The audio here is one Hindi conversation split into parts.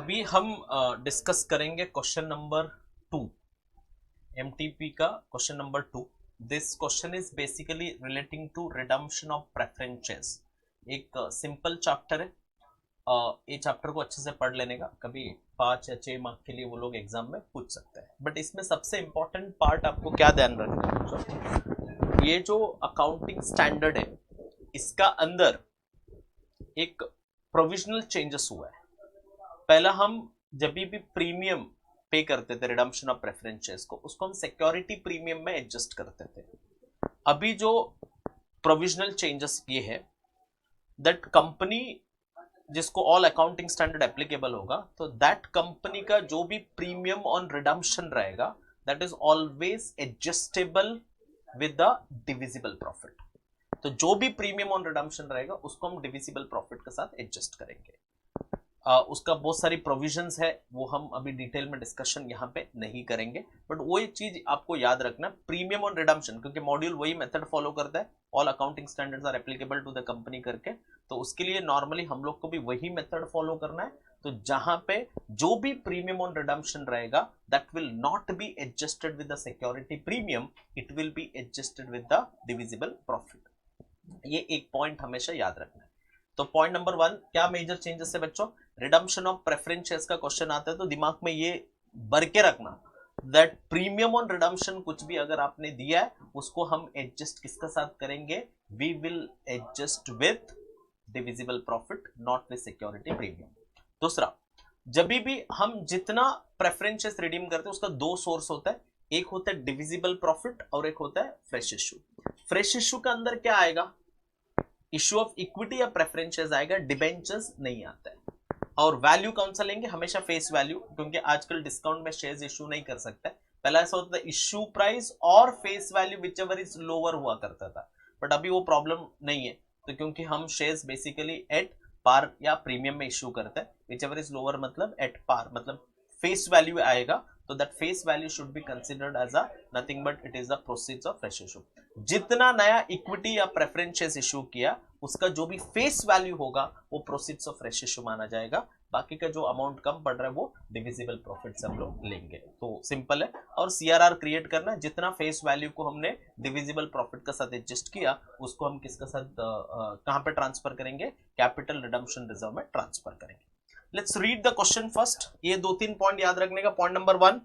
अभी हम डिस्कस करेंगे क्वेश्चन नंबर 2, एमटीपी का question number 2। This question is basically relating to redemption of preferences. एक सिंपल चैप्टर है। ये चैप्टर को अच्छे से पढ़ लेने का, कभी 5 या 6 मार्क के लिए वो लोग एग्जाम में पूछ सकते हैं। बट इसमें सबसे इंपॉर्टेंट पार्ट आपको क्या ध्यान रखना है बच्चों, ये जो अकाउंटिंग स्टैंडर्ड है इसका अंदर एक प्रोविजनल चेंजेस हुआ है। पहला हम जब भी प्रीमियम पे करते थे रिडम्पशन ऑफ प्रेफरेंसेस को, उसको हम सिक्योरिटी प्रीमियम में एडजस्ट करते थे। अभी जो प्रोविजनल चेंजेस ये है दैट कंपनी जिसको ऑल अकाउंटिंग स्टैंडर्ड एप्लीकेबल होगा, तो दैट कंपनी का जो भी प्रीमियम ऑन रिडम्पशन रहेगा that is always adjustable with the divisible profit. तो जो भी प्रीमियम ऑन रिडम्पशन रहेगा उसको हम डिविजिबल प्रॉफिट के साथ एडजस्ट करेंगे। उसका बहुत सारी प्रोविजंस है, वो हम अभी डिटेल में डिस्कशन यहाँ पे नहीं करेंगे। बट वो एक चीज आपको याद रखना, प्रीमियम ऑन रिडम्पशन, क्योंकि मॉड्यूल वही मेथड फॉलो करता है, all accounting standards are applicable to the company करके। तो उसके लिए नॉर्मली हम लोग को भी वही मेथड फॉलो करना है। तो जहां पे जो भी प्रीमियम ऑन रिडम्पशन रहेगा that will not be adjusted with the security premium, it will be adjusted with the divisible profit. ये एक पॉइंट हमेशा याद रखना है। तो पॉइंट नंबर 1, क्या मेजर चेंजेस है बच्चों? रिडम्पशन ऑफ प्रेफरेंसेस का क्वेश्चन आता है तो दिमाग में ये भर के रखना दैट प्रीमियम ऑन रिडम्पशन कुछ भी अगर आपने दिया है उसको हम एडजस्ट किसके साथ करेंगे? We will adjust with divisible profit, not with security premium. दूसरा, जब भी हम जितना प्रेफरेंसेस रिडीम करते हैं उसका 2 सोर्स होता है, एक होता है डिविजिबल प्रॉफिट और एक होता है फ्रेश इश्यू। फ्रेश इश्यू का अंदर क्या आएगा? इश्यू ऑफ इक्विटी या प्रेफरेंसेस आएगा, डिबेंचर्स नहीं आता है। और वैल्यू कौन सा लेंगे? हमेशा फेस वैल्यू, क्योंकि आजकल डिस्काउंट में शेयर्स इश्यू नहीं कर सकते। पहला ऐसा होता था इश्यू प्राइस और face value which ever is lower हुआ करता था, बट अभी वो प्रॉब्लम नहीं है। तो क्योंकि हम शेयर्स बेसिकली एट पार या प्रीमियम में इश्यू करते हैं, विच एवर इज लोअर मतलब एट पार, मतलब फेस वैल्यू आएगा। तो that face value should be considered as a nothing but it is the proceeds of fresh issue. जितना नया इक्विटी या प्रेफरेंसेस इश्यू किया उसका जो भी फेस वैल्यू होगा वो प्रोसीड्स ऑफ फ्रेश इश्यू माना जाएगा। बाकी का जो अमाउंट कम पड़ रहा है वो डिविजिबल प्रॉफिट से हम लोग लेंगे। तो सिंपल है। और सीआरआर क्रिएट करना, जितना फेस वैल्यू को हमने डिविजिबल प्रॉफिट के साथ एडजस्ट किया उसको हम किसके साथ कहां पे ट्रांसफर करेंगे? कैपिटल रिडम्पशन रिजर्व में ट्रांसफर करेंगे। Let's read the question first. ये 2-3 पॉइंट याद रखने का। Point number 1,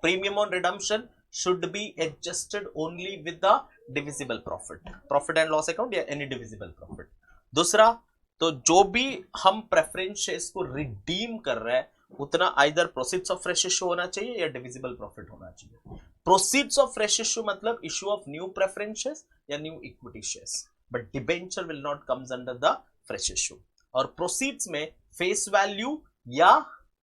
premium on redemption should be adjusted only with the divisible profit and loss account या any divisible profit। दूसरा, तो जो भी हम प्रेफरेंस शेयर्स को रिडीम कर रहे हैं उतना either proceeds of fresh issue होना चाहिए या डिविजिबल प्रॉफिट होना चाहिए। प्रोसीड्स ऑफ फ्रेश इश्यू मतलब issue of new preference shares या new equity shares, but debenture will not comes under the fresh issue. और प्रोसीड्स में फेस वैल्यू या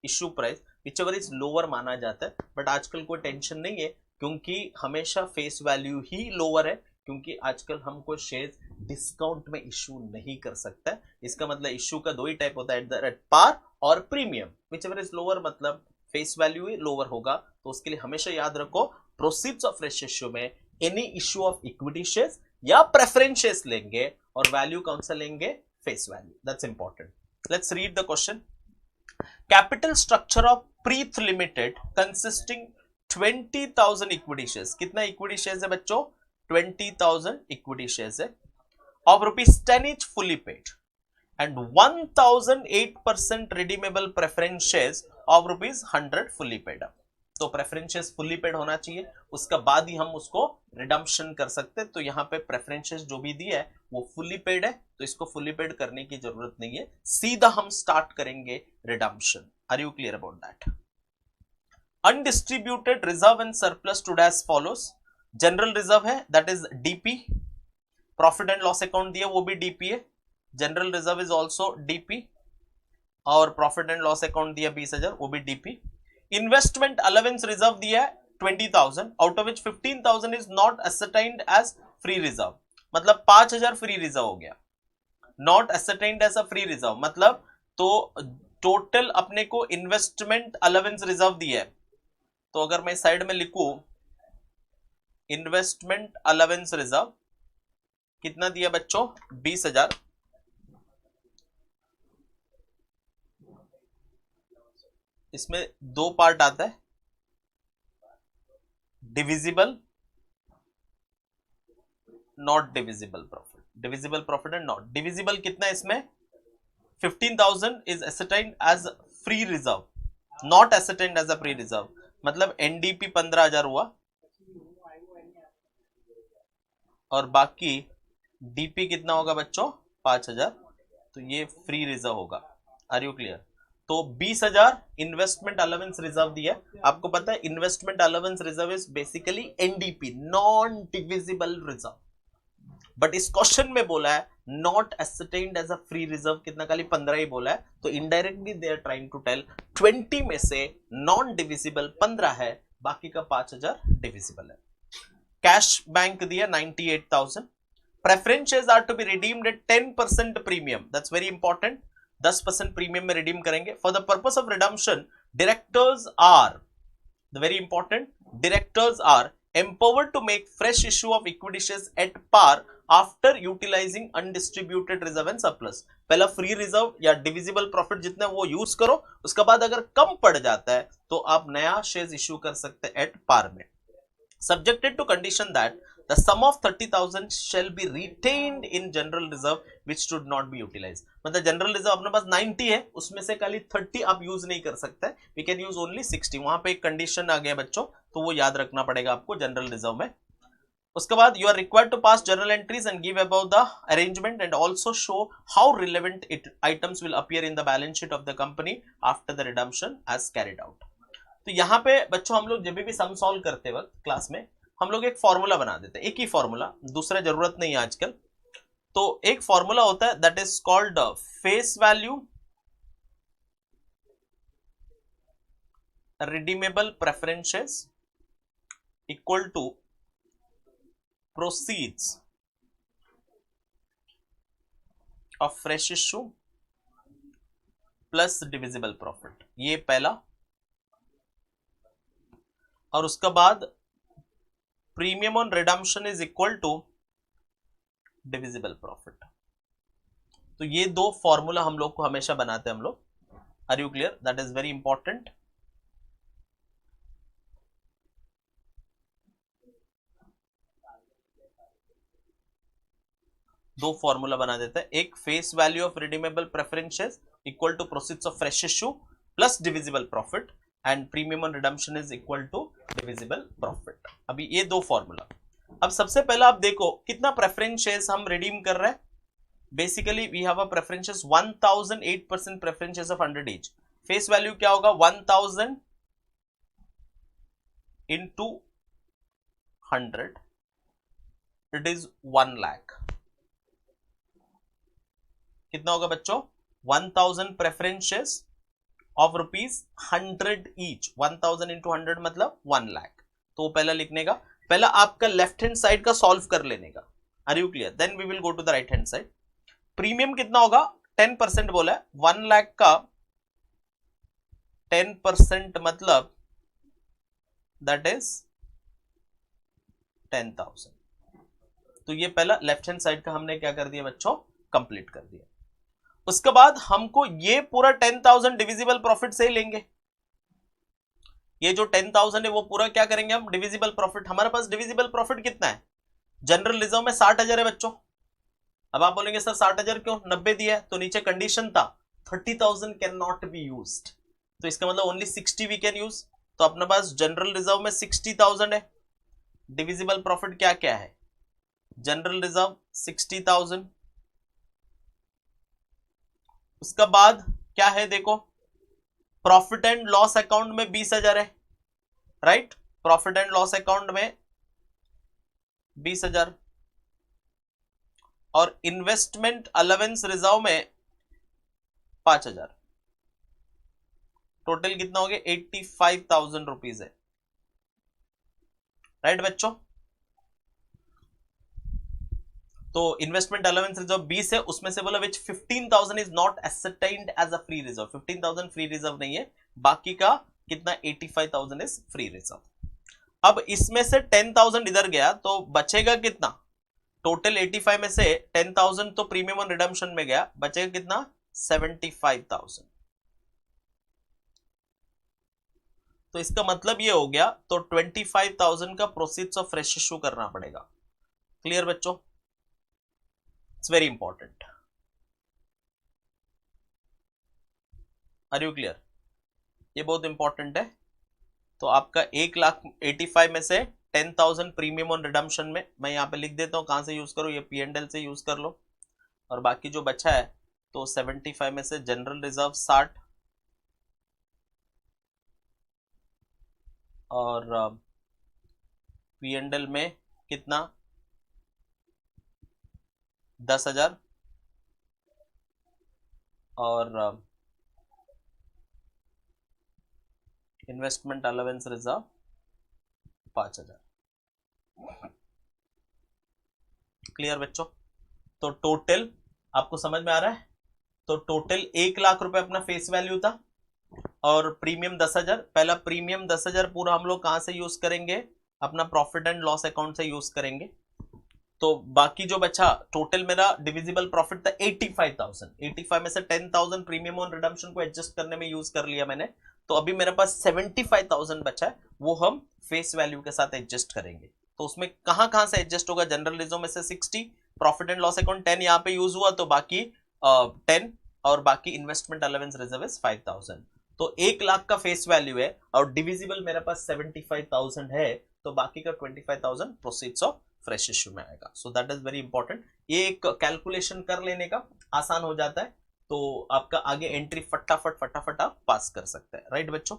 issue price whichever is lower माना जाता है। बट आजकल कोई टेंशन नहीं है क्योंकि हमेशा फेस वैल्यू ही लोअर है, क्योंकि आजकल हम कोई शेयर्स डिस्काउंट में इश्यू नहीं कर सकता है। इसका मतलब इश्यू का 2 ही टाइप होता है, एट पार और प्रीमियम। विचएवर इज लोअर मतलब फेस वैल्यू ही लोअर होगा। तो उसके लिए हमेशा याद रखो प्रोसीड्स ऑफ फ्रेश इश्यू में any issue of equity shares या प्रेफरेंस शेयर्स लेंगे और वैल्यू कौन सा लेंगे? Face value. That's important. Let's read the question. Capital structure of Preeth limited consisting 20,000 equity shares. कितना इक्विटी शेयर्स है बच्चों? 20,000 इक्विटी शेयर्स है of ₹10 each fully paid and 1,008% redeemable preference shares of ₹100 fully paid up। तो प्रेफरेंस शेयर्स फुल्ली पेड होना चाहिए, उसका बाद ही हम उसको रिडम्पशन कर सकते हैं। तो यहाँ पे प्रेफरेंस शेयर्स जो भी दिया है वो फुल्ली पेड है, तो इसको फुल्ली पेड करने की जरूरत नहीं है, सीधा हम स्टार्ट करेंगे redemption. Are you clear about that? Undistributed reserve and surplus today as follows. General reserve है that is DP, profit and loss account दिया वो भी डीपी है, general reserve is also DP, और प्रॉफिट एंड लॉस अकाउंट दिया 20,000 वो भी डीपी। इन्वेस्टमेंट अलाउंस रिजर्व दिया है 20,000, out of which 15,000 is not ascertained as free reserve, मतलब 5,000 फ्री रिजर्व हो गया। Not ascertained as a free reserve मतलब तो टोटल अपने को इन्वेस्टमेंट अलाउंस रिजर्व दिया है। तो अगर मैं साइड में लिखूं इन्वेस्टमेंट अलाउंस रिजर्व कितना दिया बच्चों? 20,000। इसमें दो पार्ट आता है, divisible, not divisible profit, divisible profit and not divisible. कितना इसमें 15,000 is ascertained as free reserve, not ascertained as a free reserve, मतलब एनडीपी 15,000 हुआ और बाकी डीपी कितना होगा बच्चों 5,000, तो ये फ्री रिजर्व होगा। Are you clear? तो 20,000 इन्वेस्टमेंट अलाउंस रिजर्व दिया। आपको पता है investment allowance reserve is basically NDP, non divisible reserve, but इस क्वेश्चन में बोला है not ascertained as a free reserve, कितना खाली 15 ही बोला है, तो indirectly they are trying to tell 20 में से नॉन डिविजिबल 15 है, बाकी का 5,000 डिविजिबल है। कैश बैंक दिया 98,000। Preference shares are to be redeemed at 10% premium, that's very important, 10% premium में रिडीम करेंगे। For the purpose of redemption directors are, the very important, directors are empowered to make fresh issue of equity shares at par after utilizing undistributed reserve and surplus। पहला फ्री रिजर्व या डिविजिबल प्रॉफिट जितना वो यूज करो, उसके बाद अगर कम पड़ जाता है तो आप नया शेयर इश्यू कर सकते हैं एट पार में, subjected to condition that the sum of 30,000 shall be retained in general reserve which should not be utilized। मतलब जनरल रिजर्व अपने पास 90 है, उसमें से खाली 30 आप यूज नहीं कर सकते, we can use only 60। वहां पे एक कंडीशन आ गया बच्चों, तो वो याद रखना पड़ेगा आपको जनरल रिजर्व में। उसके बाद you are required to pass journal entries and give about the arrangement and also show how relevant items will appear in the balance sheet of the company after the redemption as carried out। तो यहाँ पे बच्चों हम लोग जब भी सम सॉल्व करते वक्त क्लास में हम लोग एक फॉर्मूला बना देते हैं, एक ही फॉर्मूला, दूसरा जरूरत नहीं है आजकल। तो एक फॉर्मूला होता है that is called face value redeemable preferences equal to proceeds of fresh issue plus divisible profit, ये पहला। और उसके बाद premium on redemption is equal to divisible profit. तो ये दो फॉर्मूला हम लोग को हमेशा बनाते हैं हम लोग। Are you clear? That is very important. दो फॉर्मूला बना देते हैं, एक face value of redeemable preferences equal to proceeds of fresh issue plus divisible profit and premium on redemption is equal to divisible profit. अभी ये दो फॉर्मूला। अब सबसे पहला आप देखो कितना प्रेफरेंस शेयर्स हम रिडीम कर रहे हैं। Basically we have a preferences 1008% preferences of 100 each। Face value क्या होगा 1000 into 100, इट इज 1 लाख। कितना होगा बच्चों 1000 प्रेफरेंसेस ऑफ ₹100 ईच, 1000 into 100 मतलब 1 लाख। तो पहला लिखने का, पहला आपका लेफ्ट हैंड साइड का सॉल्व कर लेने का। Are you clear? Then we will go to the right hand side. Premium कितना होगा 10% बोला है, 1 लाख का 10% मतलब दैट इज 10,000। तो ये पहला लेफ्ट हैंड साइड का हमने क्या कर दिया बच्चों कंप्लीट कर दिया। उसके बाद हमको ये पूरा 10,000 डिविजिबल प्रॉफिट से ही लेंगे। ये जो 10,000 है वो पूरा क्या करेंगे हम डिविजिबल प्रॉफिट। हमारे पास डिविजिबल प्रॉफिट कितना है जनरल रिजर्व में 60,000 है बच्चों। अब आप बोलेंगे सर 60,000 क्यों, 90 दिया है, तो नीचे कंडीशन था 30,000 कैन नॉट बी यूज्ड, तो इसका मतलब ओनली 60 वी कैन यूज। तो अपने पास जनरल रिजर्व में 60,000 है, डिविजिबल प्रॉफिट क्या क्या है जनरल रिजर्व 60,000। उसका बाद क्या है देखो प्रॉफिट एंड लॉस अकाउंट में 20,000 है, right, profit and loss account में 20,000 और इन्वेस्टमेंट अलाउंस रिजर्व में 5,000। टोटल कितना हो गया 85,000 रुपीज है, राइट बच्चों। तो इन्वेस्टमेंट अलाउंस रिजर्व 20 है, उसमें से बोला which 15,000 is not ascertained as a free reserve, 15,000 free reserve नहीं है, बाकी का कितना 85,000 इज फ्री रिजर्व। अब इसमें से 10,000 इधर गया तो बचेगा कितना, टोटल 85 में से 10,000 तो प्रीमियम ऑन रिडम्पशन में गया, बचेगा कितना 75,000। तो इसका मतलब ये हो गया, तो 25,000 का प्रोसीड्स ऑफ फ्रेश इश्यू करना पड़ेगा। क्लियर बच्चों? It's very important. Are you clear? ये बहुत इंपॉर्टेंट है। तो आपका 1,85,000 में से 10,000 प्रीमियम ऑन रिडम्पशन में, मैं यहाँ पे लिख देता हूँ कहाँ से यूज करो, ये P&L से यूज कर लो। और बाकी जो बचा है तो 75 में से जनरल रिजर्व 60 और P&L में कितना 10,000 और इन्वेस्टमेंट अलाउंस रिजर्व 5,000। क्लियर बच्चों? तो टोटल आपको समझ में आ रहा है? तो टोटल 1,00,000 रुपए अपना फेस वैल्यू था और प्रीमियम 10,000। पहला प्रीमियम 10,000 पूरा हम लोग कहां से यूज करेंगे, अपना प्रॉफिट एंड लॉस अकाउंट से यूज करेंगे। तो बाकी जो बचा टोटल मेरा डिविजिबल प्रॉफिट था 85,000। 85 में से 10,000 प्रीमियम ऑन रिडम्पशन को एडजस्ट करने में यूज कर लिया मैंने। तो अभी मेरे पास 75,000 बचा है, वो हम फेस वैल्यू के साथ एडजस्ट करेंगे। तो उसमें कहां कहां से एडजस्ट होगा, जनरल रिजर्व में से 60, प्रॉफिट एंड लॉस अकाउंट 10 यहाँ पे यूज हुआ, तो बाकी 10 और बाकी इन्वेस्टमेंट अलाउंस रिजर्व इज 5,000। तो 1,00,000 का फेस वैल्यू है और डिविजिबल मेरे पास 75,000 है, तो बाकी का 25,000 प्रोसीड्स ऑफ फ्रेश इश्यू में आएगा। सो दैट इज वेरी इंपॉर्टेंट। ये एक कैलकुलेशन कर लेने का आसान हो जाता है, तो आपका आगे एंट्री फटाफट आप पास कर सकते हैं। राइट बच्चों?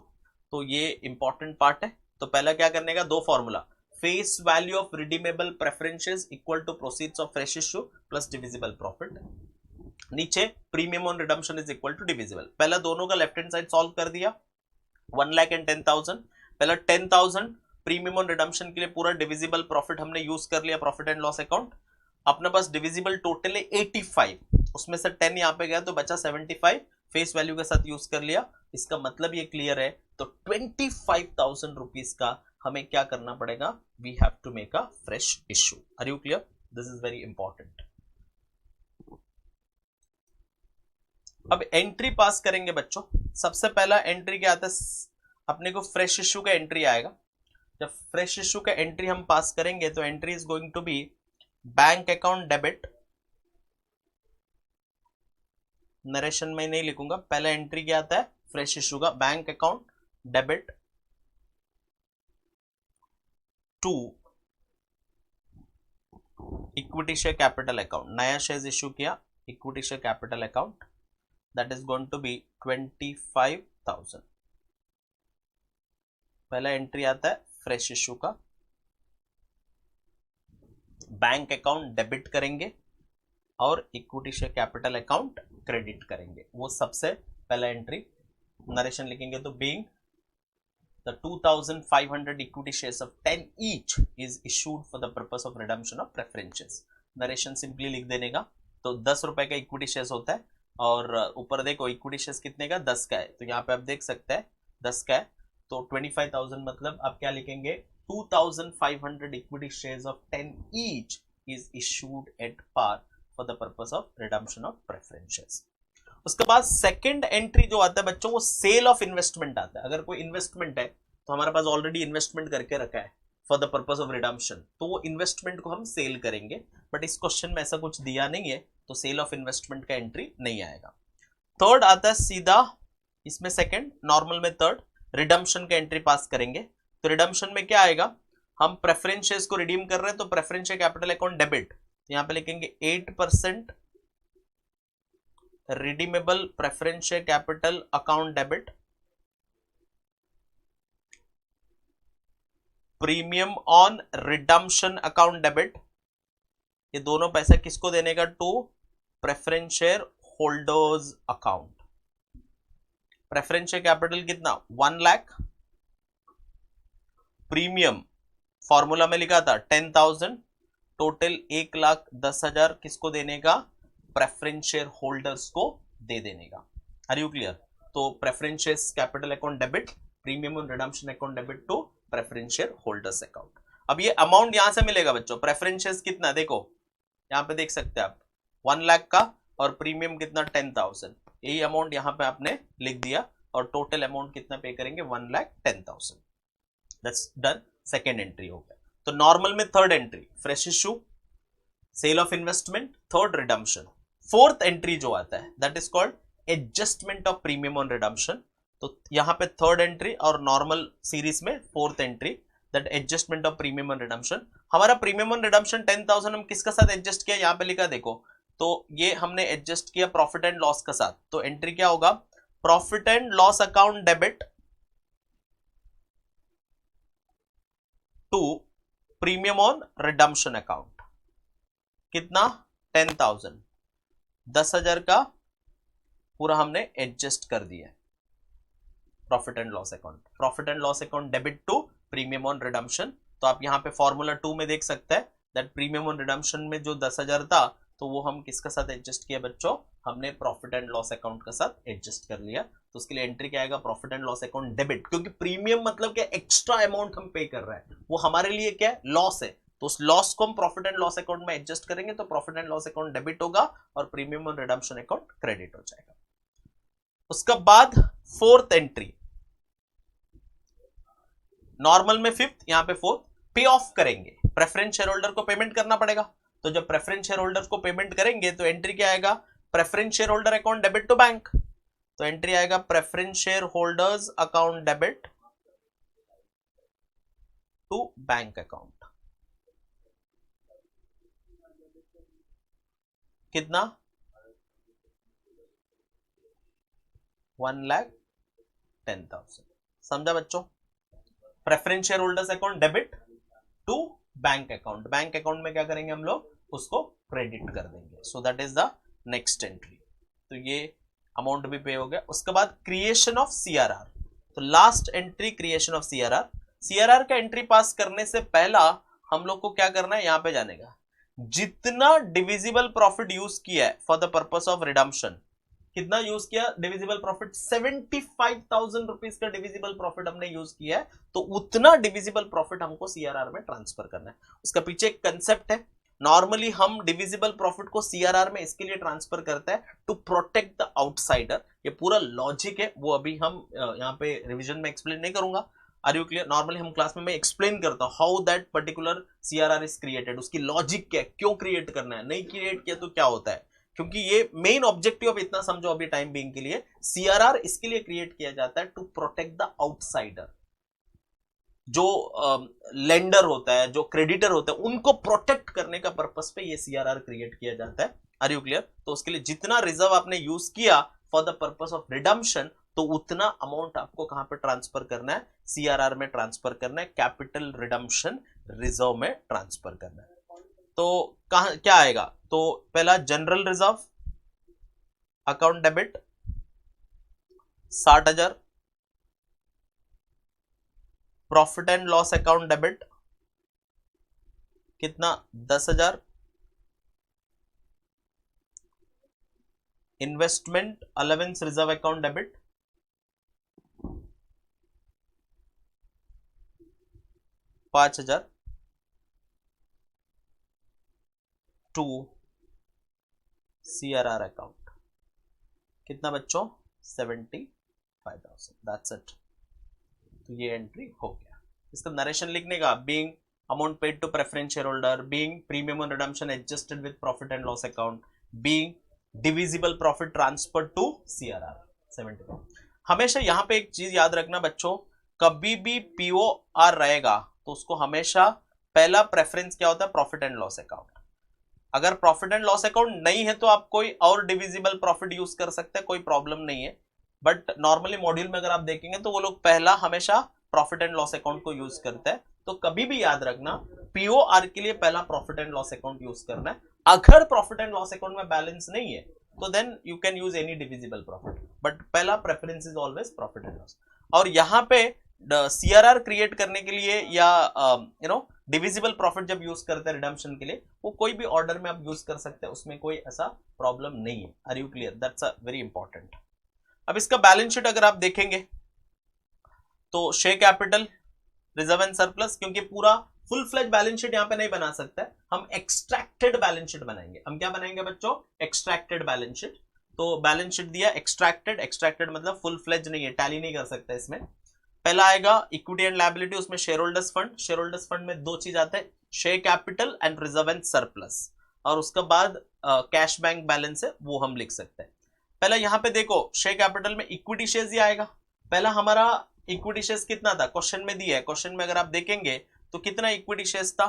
तो ये इंपॉर्टेंट पार्ट है। तो पहला क्या करने का, दो formula, face value of redeemable preferences equal to proceeds of fresh issue plus divisible profit, नीचे premium on redemption is equal to divisible. पहला दोनों का लेफ्ट हैंड साइड सॉल्व कर दिया, 1,00,000 एंड 10,000। पहला 10,000 प्रीमियम ऑन रिडम्पशन के लिए पूरा डिविजिबल प्रॉफिट हमने यूज कर लिया, प्रॉफिट एंड लॉस अकाउंट। अपने पास डिविजिबल टोटल है 85, उसमें से 10 यहाँ पे गया तो बचा 75, फेस वैल्यू के साथ यूज कर लिया। इसका मतलब ये क्लियर है। तो 25,000 रुपीज का हमें क्या करना पड़ेगा, we have to make a fresh issue. Are you clear? This is very important. अब एंट्री पास करेंगे बच्चों। सबसे पहला एंट्री क्या आता है, अपने को फ्रेश इश्यू का एंट्री आएगा। जब फ्रेश इश्यू का एंट्री हम पास करेंगे तो entry is going to be bank account debit. Narration में नहीं लिखूंगा, पहला एंट्री क्या आता है फ्रेश इश्यू का, bank account debit to equity share capital account. नया शेयर इश्यू किया, equity share capital account, that is going to be 25,000। पहला एंट्री आता है फ्रेश इश्यू का, बैंक अकाउंट डेबिट करेंगे और equity share capital account credit करेंगे। वो सबसे पहला एंट्री। नरेशन लिखेंगे तो being the 2,500 equity shares of 10 each is issued for the purpose of redemption of preferences। Narration simply लिख देने का, तो 10 रुपए का इक्विटी शेयर्स होता है और ऊपर देखो इक्विटी शेयर्स कितने का, 10 का है। तो यहाँ पे आप देख सकते हैं 10 का है, तो 25,000 मतलब आप क्या लिखेंगे, 2,500 equity shares of 10 each is issued at par for the purpose of redemption of preferences। उसके बाद सेकंड एंट्री जो आता है बच्चों, वो सेल ऑफ इन्वेस्टमेंट आता है। अगर कोई इन्वेस्टमेंट है तो हमारे पास ऑलरेडी इन्वेस्टमेंट करके रखा है for the purpose of redemption, तो वो इन्वेस्टमेंट को हम सेल करेंगे। बट इस क्वेश्चन में ऐसा कुछ दिया नहीं है, तो सेल ऑफ इन्वेस्टमेंट का एंट्री नहीं आएगा। थर्ड आता है सीधा, इसमें सेकंड, नॉर्मल में थर्ड, रिडम्पशन का एंट्री पास करेंगे। तो रिडम्पशन में क्या आएगा, हम प्रेफरेंस शेयर्स को रिडीम कर रहे हैं, तो preference share capital account debit, यहाँ पे लिखेंगे 8% redeemable preference share capital account debit, premium on redemption account debit. ये दोनों पैसा किसको देने का, to preference share holders account. Preference share capital कितना 1,00,000, प्रीमियम फॉर्मूला में लिखा था 10,000, टोटल 1,10,000 किसको देने का, प्रेफरेंस शेयर होल्डर्स को दे देने का। Are you clear? तो preference share capital account debit, premium on redemption account debit to preference share holders account. अब ये अमाउंट यहां से मिलेगा बच्चों, प्रेफरेंस शेयर कितना देखो यहां पे देख सकते हैं आप, 1,00,000 का और प्रीमियम कितना 10,000, यही अमाउंट यहां पे आपने लिख दिया। और टोटल अमाउंट कितना पे करेंगे 1,10,000। दैट्स डन, सेकेंड एंट्री हो गया। तो नॉर्मल में third entry fresh issue, sale of investment, third redemption. Fourth entry जो आता है that is called adjustment of premium on redemption. तो यहां पे थर्ड एंट्री और नॉर्मल सीरीज में fourth entry that adjustment of premium on redemption. हमारा प्रीमियम ऑन रिडम्पशन 10,000 हम किसका साथ एडजस्ट किया, यहां पे लिखा देखो, तो ये हमने एडजस्ट किया प्रॉफिट एंड लॉस का साथ। तो एंट्री क्या होगा, profit and loss account debit to premium on redemption account. कितना 10,000, 10,000 का पूरा हमने एडजस्ट कर दिया profit and loss account. Profit and loss account debit to premium on redemption. तो आप यहाँ पे फॉर्मूला 2 में देख सकते हैं दैट प्रीमियम ऑन रिडम्पशन में जो 10,000 था तो वो हम किसका साथ एडजस्ट किया बच्चों, हमने प्रॉफिट एंड लॉस अकाउंट के साथ एडजस्ट कर लिया। तो उसके लिए एंट्री क्या आएगा, profit and loss account debit, क्योंकि प्रीमियम मतलब क्या एक्स्ट्रा अमाउंट हम पे कर रहे हैं, वो हमारे लिए क्या है लॉस है। तो उस लॉस को हम प्रॉफिट एंड लॉस अकाउंट में एडजस्ट करेंगे तो profit and loss account debit होगा और premium on redemption account credit हो जाएगा। उसका बाद फोर्थ एंट्री, नॉर्मल में फिफ्थ, यहां पे फोर्थ, पे ऑफ करेंगे, प्रेफरेंस शेयर होल्डर को पेमेंट करना पड़ेगा। तो जब प्रेफरेंस शेयर होल्डर को पेमेंट करेंगे तो एंट्री क्या आएगा, preference share holder account debit to bank. तो एंट्री आएगा preference share holders account debit to bank account. कितना 1,10,000। समझा बच्चों, preference share holders account debit to bank account. Bank account में क्या करेंगे हम लोग, उसको क्रेडिट कर देंगे। So that is the next entry. तो ये अमाउंट भी पे हो गया। उसके बाद क्रिएशन ऑफ सीआरआर। तो last entry creation of CRR. CRR का एंट्री पास करने से पहला हम लोग को क्या करना है, यहां पे जाने का, जितना डिविजिबल प्रॉफिट यूज किया है for the purpose of redemption, कितना यूज किया डिविजिबल प्रॉफिट, 75,000 रुपीज का डिविजिबल प्रॉफिट हमने यूज किया है, तो उतना डिविजिबल प्रॉफिट हमको सीआरआर में ट्रांसफर करना है। उसका पीछे एक कंसेप्ट है, नॉर्मली हम डिविजिबल प्रॉफिट को सीआरआर में इसके लिए ट्रांसफर करते हैं टू प्रोटेक्ट द आउटसाइडर। ये पूरा लॉजिक है, वो अभी हम यहाँ पे रिविजन में एक्सप्लेन नहीं करूंगा। Are you clear? नॉर्मली हम क्लास में मैं एक्सप्लेन करता हूं how that particular CRR is created, उसकी लॉजिक क्या है, क्यों क्रिएट करना है, नहीं क्रिएट किया तो क्या होता है, क्योंकि ये मेन ऑब्जेक्टिव अब इतना समझो अभी टाइम बीइंग के लिए, सीआरआर इसके लिए क्रिएट किया जाता है टू प्रोटेक्ट द आउटसाइडर। जो लेंडर होता है, जो क्रेडिटर होता है, उनको प्रोटेक्ट करने का पर्पस पे ये सीआरआर क्रिएट किया जाता है। Are you clear? तो उसके लिए जितना रिजर्व आपने यूज किया for the purpose of redemption, तो उतना अमाउंट आपको कहां पे ट्रांसफर करना है, सीआरआर में ट्रांसफर करना है, कैपिटल रिडम्पशन रिजर्व में ट्रांसफर करना है। तो कहां क्या आएगा, तो पहला general reserve account debit 60,000, profit and loss account debit कितना 10,000, investment allowance reserve account debit 5,000 to CRR account. कितना बच्चों 75,000। That's it. तो ये एंट्री हो गया। इसका नरेशन लिखने का, being amount paid to preference share holder, being premium on redemption adjusted with profit and loss account, being divisible profit transfer to CRR 75। हमेशा यहां पे एक चीज याद रखना बच्चों, कभी भी पीओआर रहेगा तो उसको हमेशा पहला प्रेफरेंस क्या होता है, प्रॉफिट एंड लॉस अकाउंट। अगर प्रॉफिट एंड लॉस अकाउंट नहीं है तो आप कोई और डिविजिबल प्रॉफिट यूज कर सकते हैं, कोई प्रॉब्लम नहीं है। बट नॉर्मली मॉड्यूल में अगर आप देखेंगे तो वो लोग पहला हमेशा प्रॉफिट एंड लॉस अकाउंट को यूज करते हैं। तो कभी भी याद रखना पीओआर के लिए पहला profit and loss account use करना है। अगर प्रॉफिट एंड लॉस अकाउंट में बैलेंस नहीं है तो then you can use any divisible profit, but पहला preference is always profit and loss. और यहाँ पे सीआरआर क्रिएट करने के लिए या डिविजिबल प्रॉफिट जब यूज करते हैं रिडम्पशन के लिए, वो कोई भी ऑर्डर में आप यूज कर सकते हैं, उसमें कोई ऐसा प्रॉब्लम नहीं है। Are you clear? That's a very important. अब इसका बैलेंस शीट अगर आप देखेंगे तो share capital, reserve and surplus, क्योंकि पूरा फुल फ्लेज बैलेंस शीट यहां पे नहीं बना सकता है, हम एक्सट्रैक्टेड बैलेंस शीट बनाएंगे। हम क्या बनाएंगे बच्चों, एक्सट्रैक्टेड बैलेंस शीट। तो बैलेंस शीट दिया एक्सट्रैक्टेड, एक्सट्रैक्टेड मतलब फुल फ्लेज नहीं है, टैली नहीं कर सकते इसमें। पहला आएगा इक्विटी एंड लायबिलिटी, उसमें share holders fund, share holders fund में दो चीज आते हैं, share capital and reserve and surplus, और उसके बाद कैश बैंक बैलेंस है वो हम लिख सकते हैं। पहला यहाँ पे देखो शेयर कैपिटल में इक्विटी शेयर्स ही आएगा। पहला हमारा इक्विटी शेयर्स कितना था, क्वेश्चन में दिया है, क्वेश्चन में अगर आप देखेंगे तो कितना इक्विटी शेयर्स था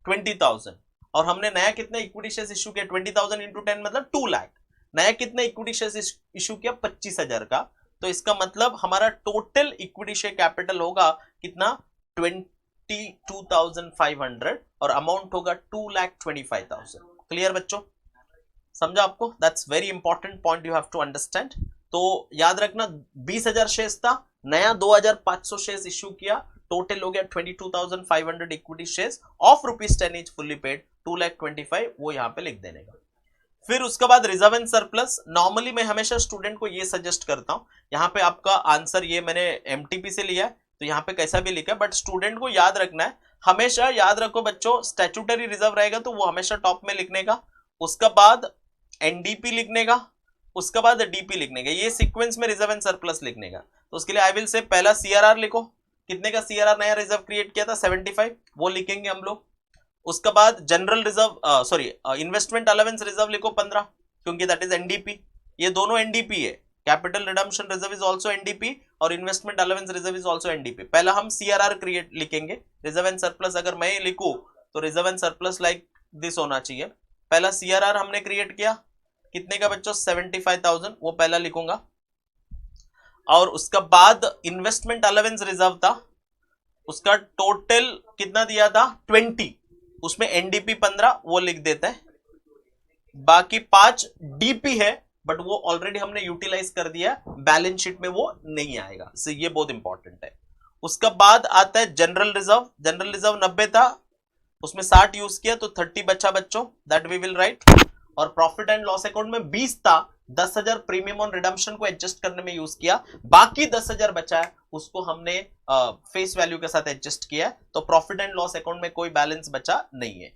20,000, और हमने नया कितना इक्विटी शेयर्स इशू किया 20,000 इंटू 10 मतलब 2 लाख, नया कितना इक्विटी शेयर्स इशू किया 25,000 का। तो इसका मतलब हमारा टोटल इक्विटी शेयर कैपिटल होगा कितना 22,500 और अमाउंट होगा 2,25,000। क्लियर बच्चों, समझा आपको? That's very important point you have to understand. तो याद रखना 20,000 शेयर्स था, नया 2,500 शेयर्स इश्यू किया, टोटल हो गया 22,500 equity shares of ₹10 etch fully paid 2,25,000, वो यहाँ पे लिख देने का। फिर उसके बाद रिजर्व एंड सरप्लस, नॉर्मली मैं हमेशा स्टूडेंट को ये सजेस्ट करता हूं, यहाँ पे आपका आंसर ये मैंने एमटीपी से लिया है तो यहाँ पे कैसा भी लिखा है, बट स्टूडेंट को याद रखना है, हमेशा याद रखो बच्चों, स्टैट्यूटरी रिजर्व रहेगा तो वो हमेशा टॉप में लिखने का, उसका बाद एनडीपी लिखने का, उसके बाद डीपी लिखने का, ये सीक्वेंस में रिजर्व एंड सरप्लस लिखने का। तो उसके लिए आई विल से पहला सीआरआर लिखो, कितने का सीआरआर नया रिजर्व क्रिएट किया था 75, वो लिखेंगे हम लोग। उसके बाद general reserve investment allowance reserve लिखो 15, क्योंकि दैट इज एनडीपी, ये दोनों एनडीपी है, capital redemption reserve is also NDP और investment allowance reserve is also NDP. पहला हम सीआरआर क्रिएट लिखेंगे, रिजर्व एंड सरप्लस अगर मैं लिखूं तो reserve and surplus like this होना चाहिए। पहला सीआरआर हमने क्रिएट किया कितने का बच्चों 75,000, वो पहला लिखूंगा, और उसका बाद इन्वेस्टमेंट अलाउंस रिजर्व था, उसका टोटल कितना दिया था 20, उसमें एनडीपी 15 वो लिख देते हैं, बाकी 5 डीपी है बट वो ऑलरेडी हमने यूटिलाइज कर दिया, बैलेंस शीट में वो नहीं आएगा, so ये बहुत इंपॉर्टेंट है। उसका बाद आता है जनरल रिजर्व, जनरल रिजर्व 90 था, उसमें 60 यूज किया तो 30 बचा बच्चों, दैट वी विल राइट। और प्रॉफिट एंड लॉस अकाउंट में 20 था, 10,000 प्रीमियम ऑन रिडम्पशन को एडजस्ट करने में यूज किया, बाकी 10,000 बचा है उसको हमने फेस वैल्यू के साथ एडजस्ट किया, तो प्रॉफिट एंड लॉस अकाउंट में कोई बैलेंस बचा नहीं है।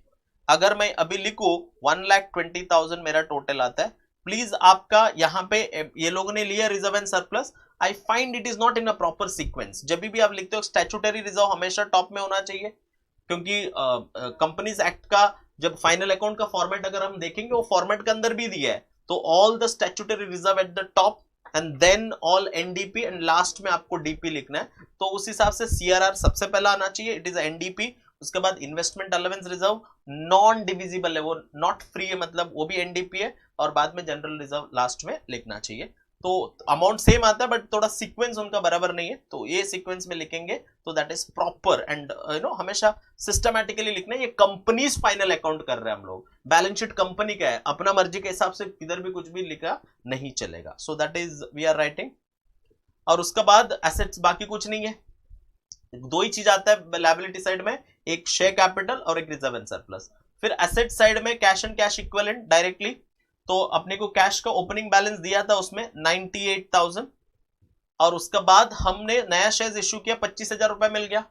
अगर मैं अभी लिखूं 1,20,000 मेरा टोटल आता है, प्लीज आपका यहाँ पे ये लोगों ने लिया reserve and surplus, I find it is not in a proper sequence. जब भी आप लिखते हो स्टैट्यूटरी रिजर्व हमेशा टॉप में होना चाहिए, क्योंकि कंपनीज एक्ट का जब फाइनल अकाउंट का फॉर्मेट अगर हम देखेंगे वो फॉर्मेट के अंदर भी दिया है, तो all the statutory reserve at the top and then all NDP and last में आपको डीपी लिखना है, तो उस हिसाब से सीआरआर सबसे पहला आना चाहिए, इट इज एनडीपी। उसके बाद investment allowance reserve non divisible है, वो नॉट फ्री है, मतलब वो भी एनडीपी है, और बाद में जनरल रिजर्व लास्ट में लिखना चाहिए। तो अमाउंट सेम आता है बट थोड़ा सीक्वेंस उनका बराबर नहीं है, तो ये सीक्वेंस में लिखेंगे तो दैट इज प्रॉपर एंड हमेशा सिस्टमैटिकली लिखना है। ये कंपनीज फाइनल अकाउंट कर रहे हैं हम लोग, बैलेंस शीट कंपनी का है, अपना मर्जी के हिसाब से किधर भी कुछ भी लिखा नहीं चलेगा, so that is we are writing. और उसके बाद एसेट्स बाकी कुछ नहीं है, दो ही चीज आता है लायबिलिटी साइड में, एक शेयर कैपिटल और एक रिजर्व एंड सरप्लस। फिर एसेट साइड में cash and cash equivalent directly, तो अपने को कैश का ओपनिंग बैलेंस दिया था उसमें 98,000, और उसके बाद हमने नया शेयर इश्यू किया 25,000 रुपए मिल गया,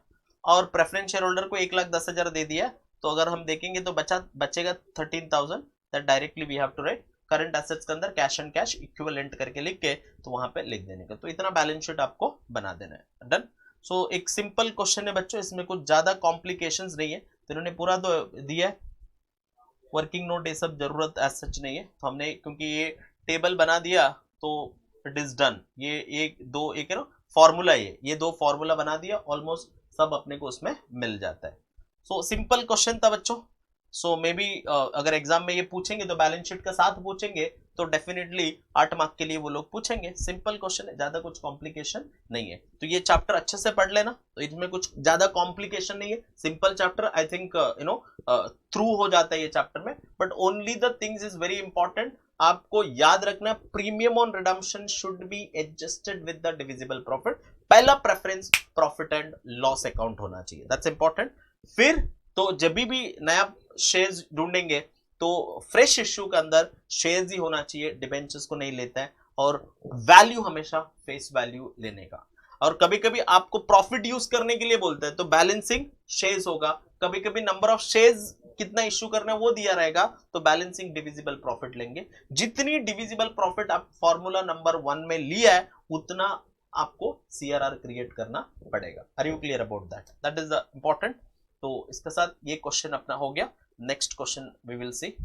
और प्रेफरेंस शेयर होल्डर को 1,10,000 दे दिया, तो अगर हम देखेंगे तो बचेगा 13,000, that directly we have to write current assets के अंदर कैश एंड कैश इक्विवेलेंट करके लिख के तो वहां पे लिख देने का, तो इतना बैलेंस शीट आपको बना देना है, डन। सो एक सिंपल क्वेश्चन है बच्चों, इसमें कुछ ज्यादा कॉम्प्लिकेशंस नहीं है, तो इन्होंने पूरा तो दिया है, वर्किंग नोट ये सब जरूरत एज सच नहीं है, तो हमने क्योंकि ये टेबल बना दिया तो इट इज डन। ये एक दो एक है ना फॉर्मूला, ये दो फॉर्मूला बना दिया, ऑलमोस्ट सब अपने को उसमें मिल जाता है। सो सिंपल क्वेश्चन था बच्चों। सो मे बी अगर एग्जाम में ये पूछेंगे तो बैलेंस शीट का साथ पूछेंगे तो डेफिनेटली 8 मार्क के लिए वो लोग पूछेंगे, सिंपल क्वेश्चन है, ज्यादा कुछ कॉम्प्लिकेशन नहीं है। तो ये चैप्टर अच्छे से पढ़ लेना, तो इसमें कुछ ज्यादा कॉम्प्लिकेशन नहीं है, simple chapter, I think through हो जाता है ये चैप्टर में, but only the things is very important, आपको याद रखना premium on redemption should be adjusted with the divisible profit, पहला preference profit and loss account होना चाहिए, दैट्स इंपॉर्टेंट। फिर तो जब भी नया शेयर्स ढूंढेंगे तो फ्रेश इश्यू के अंदर शेयर्स ही होना चाहिए, डिबेंचर्स को नहीं लेता है, और वैल्यू हमेशा फेस वैल्यू लेने का। और कभी कभी आपको प्रॉफिट यूज करने के लिए बोलते हैं तो बैलेंसिंग शेयर्स होगा, कभी कभी नंबर ऑफ शेयर्स कितना इश्यू करना है वो दिया रहेगा, तो बैलेंसिंग डिविजिबल प्रॉफिट लेंगे। जितनी डिविजिबल प्रॉफिट आप फॉर्मूला नंबर 1 में लिया है उतना आपको CRR क्रिएट करना पड़ेगा। Are you clear about that? That is the important. तो इसके साथ ये क्वेश्चन अपना हो गया। Next question we will C.